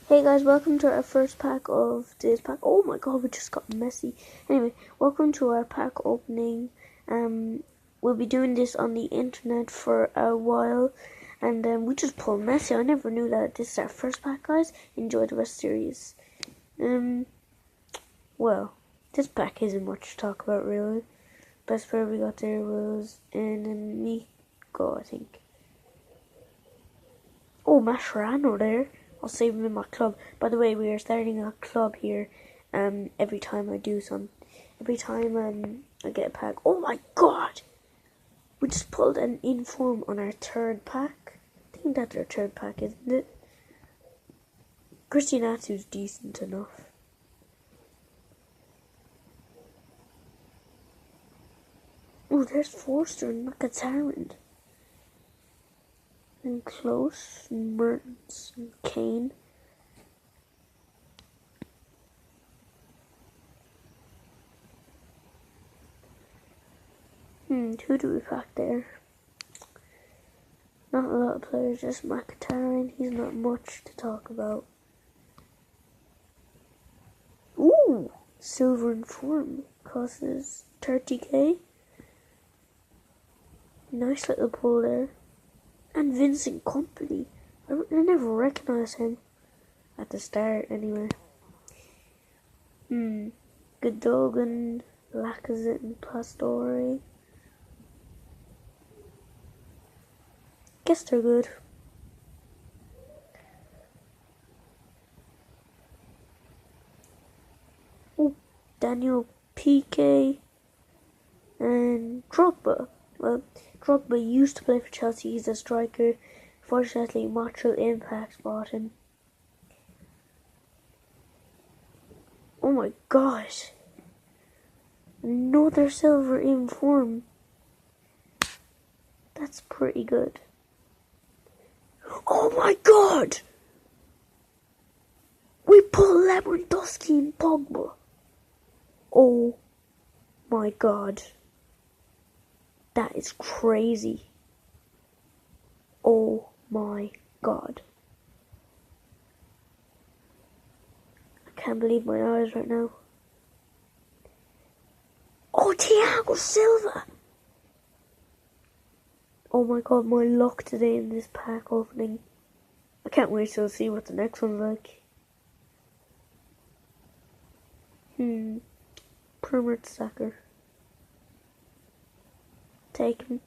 Hey guys, welcome to our first pack of this pack. Oh my god, we just got messy. Anyway, welcome to our pack opening. We'll be doing this on the internet for a while, and we just pulled messy. I never knew that this is our first pack, guys. Enjoy the rest of the series. Well, this pack isn't much to talk about really. Best player we got there was Nico, I think. Oh, Mascherano there. I'll save him in my club. By the way, we are starting a club here. Every time I get a pack. Oh my god! We just pulled an inform on our third pack. I think that's our third pack, isn't it? Christian Atsu's decent enough. Oh, there's Forster and Mkhitaryan. And Close, Mertens, and Kane. Who do we pack there? Not a lot of players, just Mkhitaryan. He's not much to talk about. Ooh! Silver in form. Costs 30k. Nice little pull there. And Vincent Kompany. I never recognised him at the start, anyway. Godogan, Lacazette, and Pastore. Guess they're good. Oh, Daniel Piqué and Drogba. Well, Drogba used to play for Chelsea. He's a striker. Fortunately, Montreal Impact bought him. Oh my gosh. Another silver in form. That's pretty good. Oh my god! We pulled Lewondoski and POGBA. Oh my god. That is crazy. Oh my god. I can't believe my eyes right now. Oh, Thiago Silva! Oh my god, my luck today in this pack opening. I can't wait to see what the next one's like. Permit Sacker. Take him.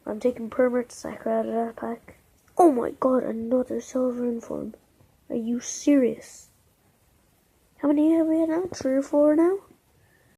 I'm taking Permit Sacker out of that pack. Oh my god, another silver inform. Are you serious? How many have we had now? 3 or 4 now?